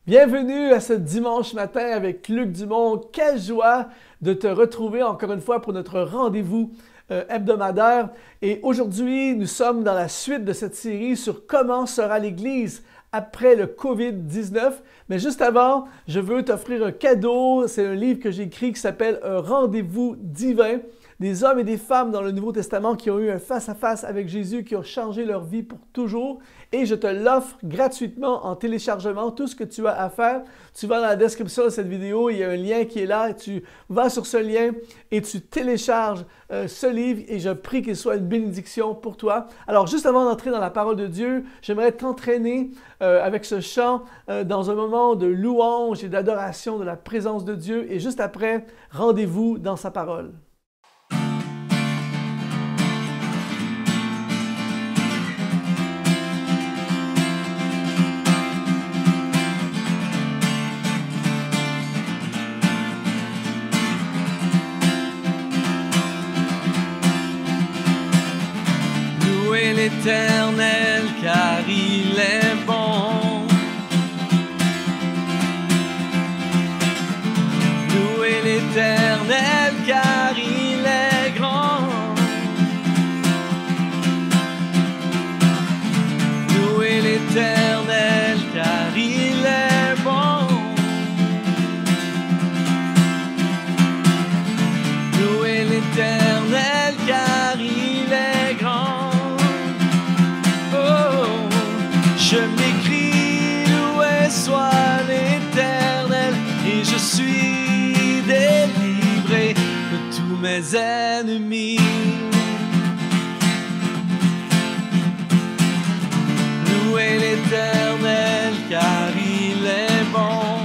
Bienvenue à ce dimanche matin avec Luc Dumont. Quelle joie de te retrouver encore une fois pour notre rendez-vous hebdomadaire. Et aujourd'hui, nous sommes dans la suite de cette série sur comment sera l'Église après le COVID-19. Mais juste avant, je veux t'offrir un cadeau. C'est un livre que j'ai écrit qui s'appelle « Un rendez-vous divin ». Des hommes et des femmes dans le Nouveau Testament qui ont eu un face-à-face avec Jésus, qui ont changé leur vie pour toujours. Et je te l'offre gratuitement en téléchargement. Tout ce que tu as à faire, tu vas dans la description de cette vidéo, il y a un lien qui est là. Tu vas sur ce lien et tu télécharges ce livre et je prie qu'il soit une bénédiction pour toi. Alors, juste avant d'entrer dans la parole de Dieu, j'aimerais t'entraîner avec ce chant dans un moment de louange et d'adoration de la présence de Dieu. Et juste après, rendez-vous dans sa parole. L'Éternel, car il est bon. Louez l'Éternel, car il est grand. Louez l'Éternel, car il est bon. Louez l'Éternel, car il est grand. Je m'écris, loué soit l'Éternel, et je suis délivré de tous mes ennemis. Louez l'Éternel, car il est bon.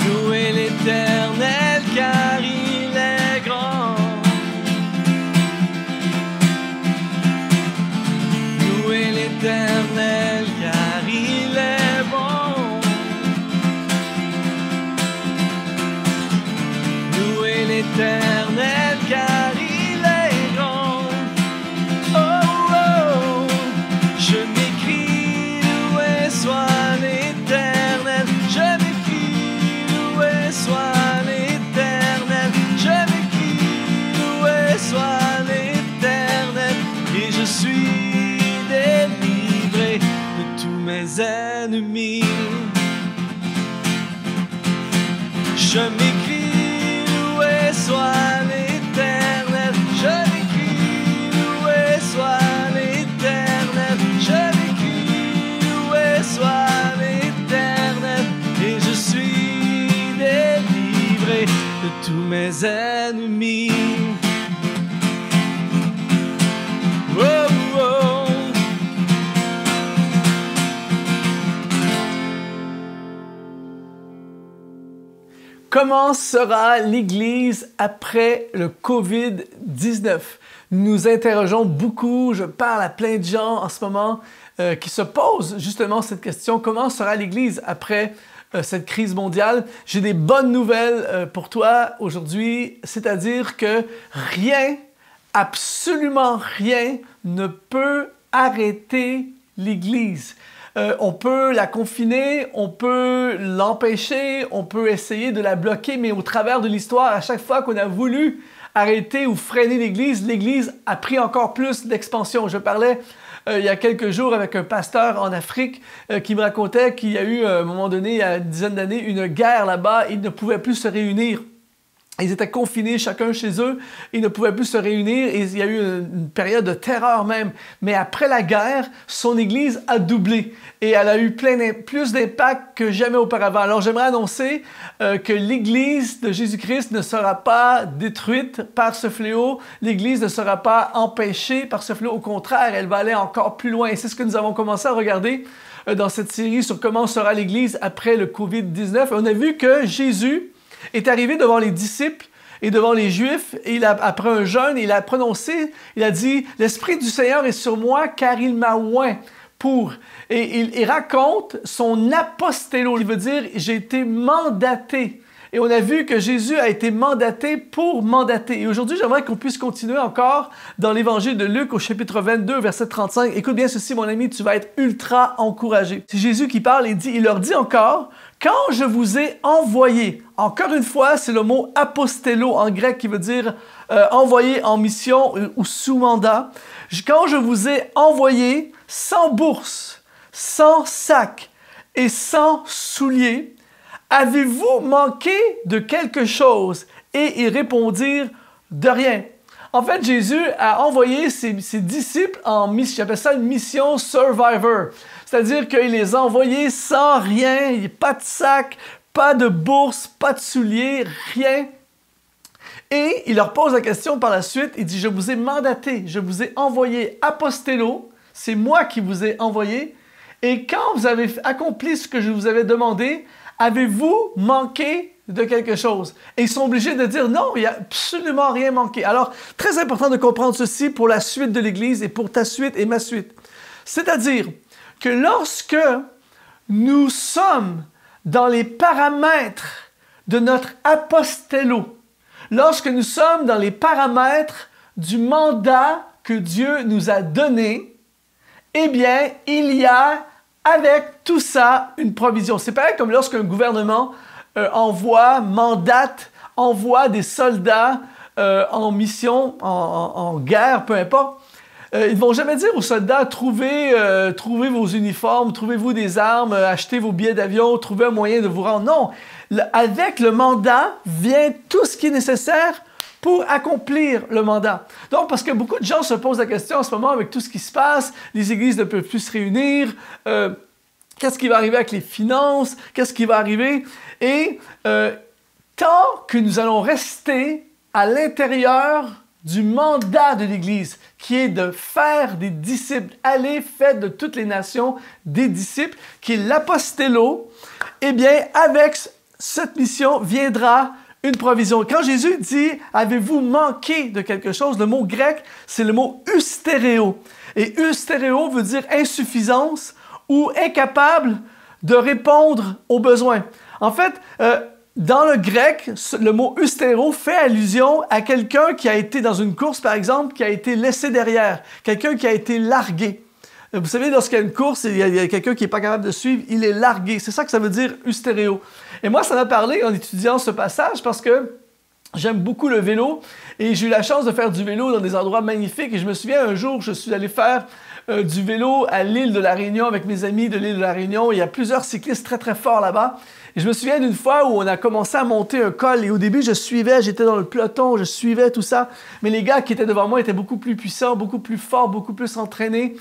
Louez l'Éternel, car il est grand. L'Éternel, car il est bon. Louez l'Éternel, car il est grand. Oh, oh, je m'écrie, loué soit l'Éternel. Je m'écrie, loué soit l'Éternel. Je m'écrie, loué soit l'Éternel. Et je suis délivré de tous mes ennemis. Je m'écris, loué soit l'Éternel. Je m'écris, loué soit l'Éternel. Je m'écris, loué soit l'Éternel. Et je suis délivré de tous mes ennemis. Oh, oh. Comment sera l'Église après le COVID-19? Nous nous interrogeons beaucoup, je parle à plein de gens en ce moment qui se posent justement cette question, comment sera l'Église après cette crise mondiale? J'ai des bonnes nouvelles pour toi aujourd'hui, c'est-à-dire que rien, absolument rien ne peut arrêter l'Église. On peut la confiner, on peut l'empêcher, on peut essayer de la bloquer, mais au travers de l'histoire, à chaque fois qu'on a voulu arrêter ou freiner l'Église a pris encore plus d'expansion. Je parlais il y a quelques jours avec un pasteur en Afrique qui me racontait qu'il y a eu à un moment donné, il y a une dizaine d'années, une guerre là-bas, ils ne pouvaient plus se réunir. Ils étaient confinés chacun chez eux, ils ne pouvaient plus se réunir et il y a eu une période de terreur même. Mais après la guerre, son Église a doublé et elle a eu plus d'impact que jamais auparavant. Alors j'aimerais annoncer que l'Église de Jésus-Christ ne sera pas détruite par ce fléau, l'Église ne sera pas empêchée par ce fléau. Au contraire, elle va aller encore plus loin. Et c'est ce que nous avons commencé à regarder dans cette série sur comment sera l'Église après le COVID-19. On a vu que Jésus est arrivé devant les disciples et devant les Juifs, et après un jeûne, il a prononcé, il a dit « L'Esprit du Seigneur est sur moi, car il m'a oint pour... » Et il raconte son apostello, il veut dire « J'ai été mandaté ». Et on a vu que Jésus a été mandaté pour mandater. Et aujourd'hui, j'aimerais qu'on puisse continuer encore dans l'évangile de Luc au chapitre 22, verset 35. Écoute bien ceci, mon ami, tu vas être ultra encouragé. C'est Jésus qui parle et il leur dit encore, « Quand je vous ai envoyé », encore une fois, c'est le mot « apostello » en grec qui veut dire envoyé en mission ou sous mandat. « Quand je vous ai envoyé sans bourse, sans sac et sans souliers, avez-vous manqué de quelque chose? » Et ils répondirent de rien. En fait, Jésus a envoyé ses disciples en mission, j'appelle ça une mission survivor. C'est-à-dire qu'il les a envoyés sans rien, pas de sac, pas de bourse, pas de souliers, rien. Et il leur pose la question par la suite, il dit, je vous ai mandaté, je vous ai envoyé apostello, c'est moi qui vous ai envoyé, et quand vous avez accompli ce que je vous avais demandé, avez-vous manqué de quelque chose? Et ils sont obligés de dire non, il n'y a absolument rien manqué. Alors, très important de comprendre ceci pour la suite de l'Église et pour ta suite et ma suite. C'est-à-dire que lorsque nous sommes dans les paramètres de notre apostello, lorsque nous sommes dans les paramètres du mandat que Dieu nous a donné, eh bien, il y a avec tout ça une provision. C'est pareil comme lorsqu'un gouvernement mandate, envoie des soldats en mission, en guerre, peu importe. Ils ne vont jamais dire aux soldats, trouvez vos uniformes, trouvez-vous des armes, achetez vos billets d'avion, trouvez un moyen de vous rendre. Non, avec le mandat vient tout ce qui est nécessaire pour accomplir le mandat. Donc, parce que beaucoup de gens se posent la question en ce moment avec tout ce qui se passe, les églises ne peuvent plus se réunir, qu'est-ce qui va arriver avec les finances, qu'est-ce qui va arriver? Et tant que nous allons rester à l'intérieur du mandat de l'Église, qui est de faire des disciples, aller faire de toutes les nations des disciples, qui est l'apostello, eh bien, avec cette mission viendra une provision. Quand Jésus dit « Avez-vous manqué de quelque chose ?» Le mot grec, c'est le mot « eustéréo ». Et « eustéréo » veut dire insuffisance ou incapable de répondre aux besoins. En fait, dans le grec, le mot « eustéréo » fait allusion à quelqu'un qui a été dans une course, par exemple, qui a été laissé derrière, quelqu'un qui a été largué. Vous savez, lorsqu'il y a une course et il y a quelqu'un qui n'est pas capable de suivre, il est largué. C'est ça que ça veut dire « eustéréo ». Et moi, ça m'a parlé en étudiant ce passage parce que j'aime beaucoup le vélo et j'ai eu la chance de faire du vélo dans des endroits magnifiques. Et je me souviens un jour, je suis allé faire du vélo à l'île de la Réunion avec mes amis de l'île de la Réunion. Il y a plusieurs cyclistes très, très forts là-bas. Et je me souviens d'une fois où on a commencé à monter un col et au début, je suivais, j'étais dans le peloton, je suivais tout ça. Mais les gars qui étaient devant moi étaient beaucoup plus puissants, beaucoup plus forts, beaucoup plus entraînés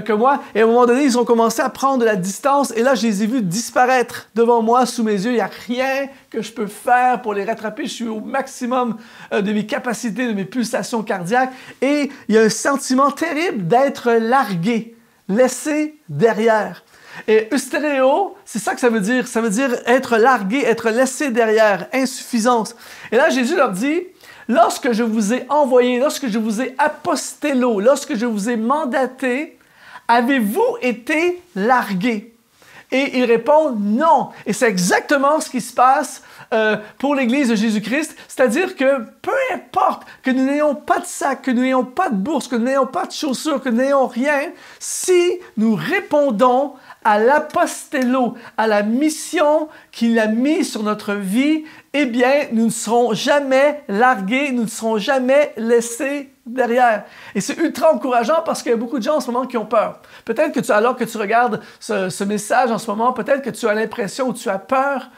que moi. Et à un moment donné, ils ont commencé à prendre de la distance et là, je les ai vus disparaître devant moi, sous mes yeux. Il n'y a rien que je peux faire pour les rattraper. Je suis au maximum de mes capacités, de mes pulsations cardiaques. Et il y a un sentiment terrible d'être largué, laissé derrière. Et eustéréo, c'est ça que ça veut dire. Ça veut dire être largué, être laissé derrière, insuffisance. Et là, Jésus leur dit, lorsque je vous ai envoyé, lorsque je vous ai apostello, lorsque je vous ai mandaté, avez-vous été largué? Et ils répondent non. Et c'est exactement ce qui se passe pour l'Église de Jésus-Christ. C'est-à-dire que peu importe que nous n'ayons pas de sac, que nous n'ayons pas de bourse, que nous n'ayons pas de chaussures, que nous n'ayons rien, si nous répondons à l'apostello, à la mission qu'il a mise sur notre vie, eh bien, nous ne serons jamais largués, nous ne serons jamais laissés derrière. Et c'est ultra encourageant parce qu'il y a beaucoup de gens en ce moment qui ont peur. Peut-être que alors que tu regardes ce message en ce moment, peut-être que tu as l'impression ou tu as peur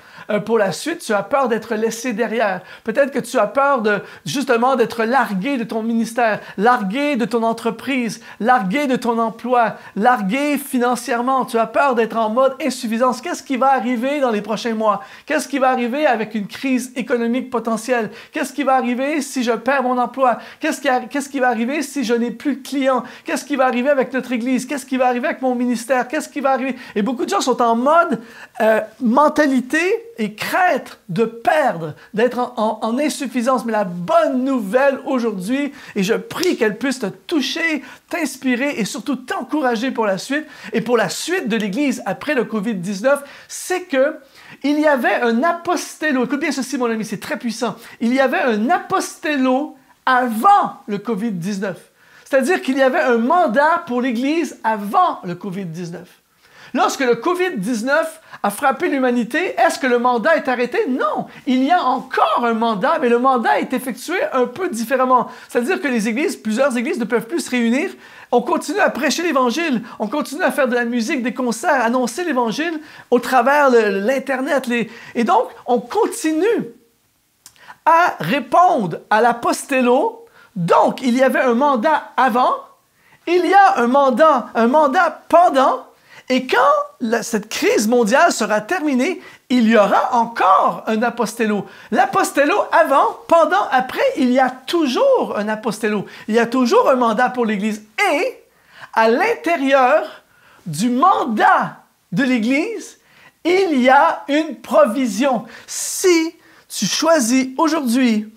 pour la suite, tu as peur d'être laissé derrière. Peut-être que tu as peur justement d'être largué de ton ministère, largué de ton entreprise, largué de ton emploi, largué financièrement. Tu as peur d'être en mode insuffisance. Qu'est-ce qui va arriver dans les prochains mois? Qu'est-ce qui va arriver avec une crise économique potentielle? Qu'est-ce qui va arriver si je perds mon emploi? Qu'est-ce qui va arriver si je n'ai plus de clients? Qu'est-ce qui va arriver avec notre Église? Qu'est-ce qui va arriver avec mon ministère? Qu'est-ce qui va arriver? Et beaucoup de gens sont en mode mentalité et crainte de perdre, d'être en insuffisance. Mais la bonne nouvelle aujourd'hui, et je prie qu'elle puisse te toucher, t'inspirer et surtout t'encourager pour la suite, et pour la suite de l'Église après le COVID-19, c'est que Il y avait un apostello. Écoute bien ceci, mon ami, c'est très puissant. Il y avait un apostello avant le COVID-19. C'est-à-dire qu'il y avait un mandat pour l'Église avant le COVID-19. Lorsque le COVID-19 a frappé l'humanité, est-ce que le mandat est arrêté? Non, il y a encore un mandat, mais le mandat est effectué un peu différemment. C'est-à-dire que les églises, plusieurs églises ne peuvent plus se réunir. On continue à prêcher l'Évangile, on continue à faire de la musique, des concerts, annoncer l'Évangile au travers l'Internet. Et donc, on continue à répondre à l'apostello. Donc, il y avait un mandat avant, il y a un mandat pendant, et quand cette crise mondiale sera terminée, il y aura encore un apostello. L'apostello avant, pendant, après, il y a toujours un apostello. Il y a toujours un mandat pour l'Église. Et à l'intérieur du mandat de l'Église, il y a une provision. Si tu choisis aujourd'hui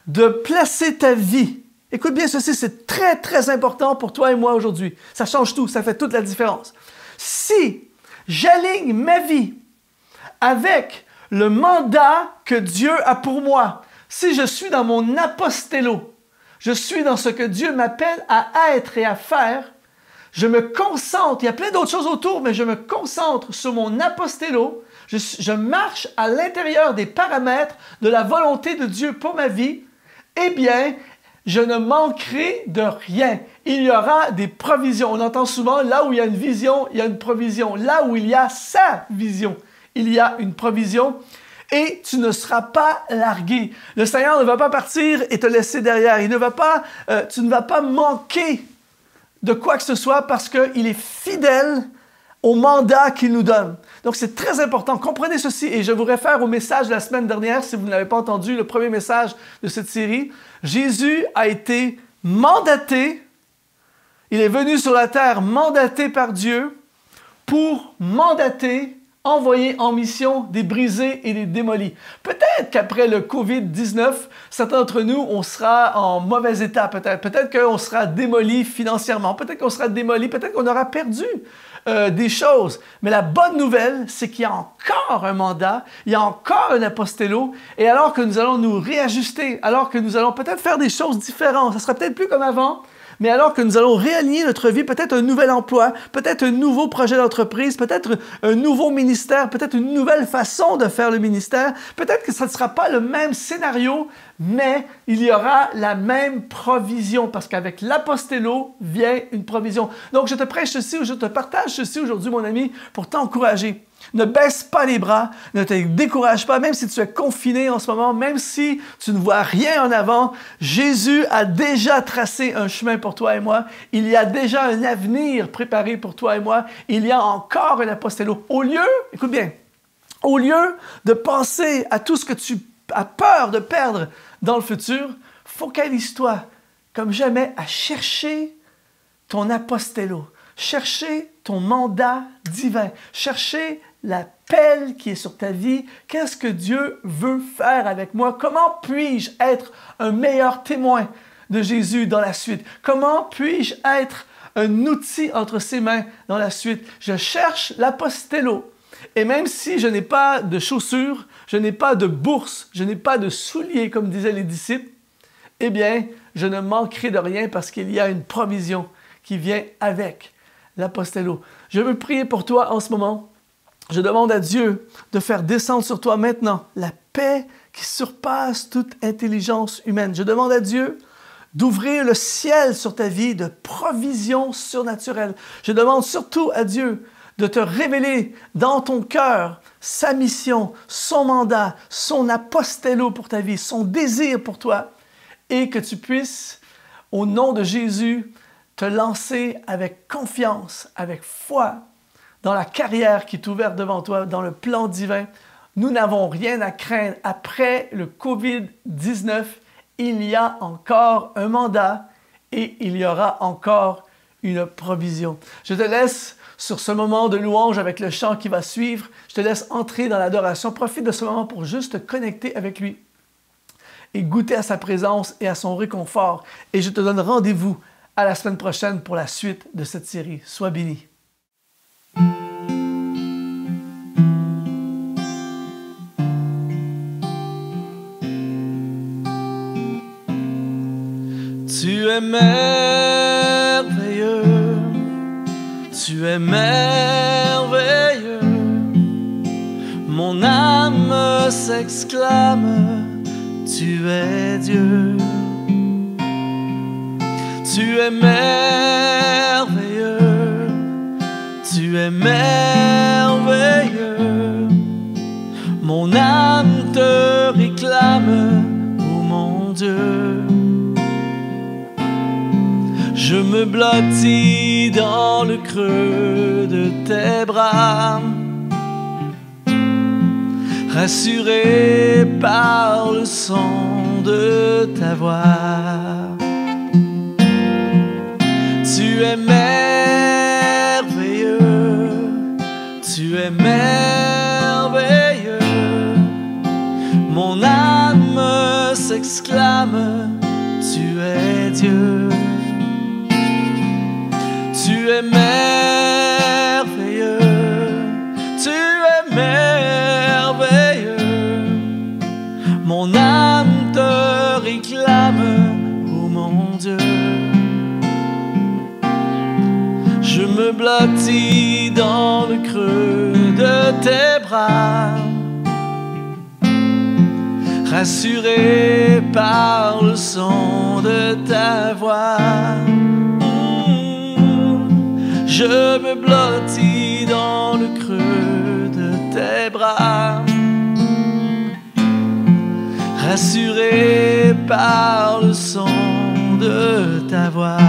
de placer ta vie, écoute bien ceci, c'est très, très important pour toi et moi aujourd'hui. Ça change tout, ça fait toute la différence. Si j'aligne ma vie avec le mandat que Dieu a pour moi, si je suis dans mon apostello, je suis dans ce que Dieu m'appelle à être et à faire, je me concentre, il y a plein d'autres choses autour, mais je me concentre sur mon apostello, je marche à l'intérieur des paramètres de la volonté de Dieu pour ma vie, eh bien, je ne manquerai de rien. Il y aura des provisions. On entend souvent, là où il y a une vision, il y a une provision. Là où il y a sa vision, il y a une provision. Et tu ne seras pas largué. Le Seigneur ne va pas partir et te laisser derrière. Tu ne vas pas manquer de quoi que ce soit parce qu'il est fidèle au mandat qu'il nous donne. Donc, c'est très important. Comprenez ceci et je vous réfère au message de la semaine dernière, si vous ne l'avez pas entendu, le premier message de cette série. Jésus a été mandaté, il est venu sur la terre mandaté par Dieu pour mandater, envoyer en mission des brisés et des démolis. Peut-être qu'après le COVID-19, certains d'entre nous, on sera en mauvais état peut-être. Peut-être qu'on sera démoli financièrement, peut-être qu'on sera démoli, peut-être qu'on aura perdu des choses. Mais la bonne nouvelle, c'est qu'il y a encore un mandat, il y a encore un apostello, et alors que nous allons nous réajuster, alors que nous allons peut-être faire des choses différentes, ça sera peut-être plus comme avant, mais alors que nous allons réaligner notre vie, peut-être un nouvel emploi, peut-être un nouveau projet d'entreprise, peut-être un nouveau ministère, peut-être une nouvelle façon de faire le ministère, peut-être que ça ne sera pas le même scénario, mais il y aura la même provision, parce qu'avec l'apostello vient une provision. Donc, je te prêche ceci, ou je te partage ceci aujourd'hui, mon ami, pour t'encourager. Ne baisse pas les bras, ne te décourage pas, même si tu es confiné en ce moment, même si tu ne vois rien en avant, Jésus a déjà tracé un chemin pour toi et moi. Il y a déjà un avenir préparé pour toi et moi. Il y a encore un apostello. Écoute bien, au lieu de penser à tout ce que tu as peur de perdre dans le futur, focalise-toi comme jamais à chercher ton apostello, chercher ton mandat divin, chercher l'appel qui est sur ta vie. Qu'est-ce que Dieu veut faire avec moi? Comment puis-je être un meilleur témoin de Jésus dans la suite? Comment puis-je être un outil entre ses mains dans la suite? Je cherche l'apostello. Et même si je n'ai pas de chaussures, je n'ai pas de bourse, je n'ai pas de souliers, comme disaient les disciples, eh bien, je ne manquerai de rien parce qu'il y a une provision qui vient avec l'apostello. Je veux prier pour toi en ce moment. Je demande à Dieu de faire descendre sur toi maintenant la paix qui surpasse toute intelligence humaine. Je demande à Dieu d'ouvrir le ciel sur ta vie de provision surnaturelle. Je demande surtout à Dieu de te révéler dans ton cœur sa mission, son mandat, son apostello pour ta vie, son désir pour toi, et que tu puisses, au nom de Jésus, te lancer avec confiance, avec foi, dans la carrière qui est ouverte devant toi, dans le plan divin. Nous n'avons rien à craindre. Après le COVID-19, il y a encore un mandat et il y aura encore une provision. Je te laisse sur ce moment de louange avec le chant qui va suivre. Je te laisse entrer dans l'adoration. Profite de ce moment pour juste te connecter avec lui et goûter à sa présence et à son réconfort. Et je te donne rendez-vous à la semaine prochaine pour la suite de cette série. Sois béni. Tu es merveilleux, tu es merveilleux. Mon âme s'exclame, tu es Dieu. Tu es merveilleux, tu es merveilleux. Mon âme te réclame, oh mon Dieu. Je me blottis dans le creux de tes bras, rassuré par le son de ta voix. Tu es merveilleux, tu es merveilleux. Mon âme s'exclame, tu es Dieu. Tu es merveilleux, tu es merveilleux. Mon âme te réclame, oh mon Dieu. Je me blottis dans le creux de tes bras, rassuré par le son de ta voix. Je me blottis dans le creux de tes bras, rassuré par le son de ta voix.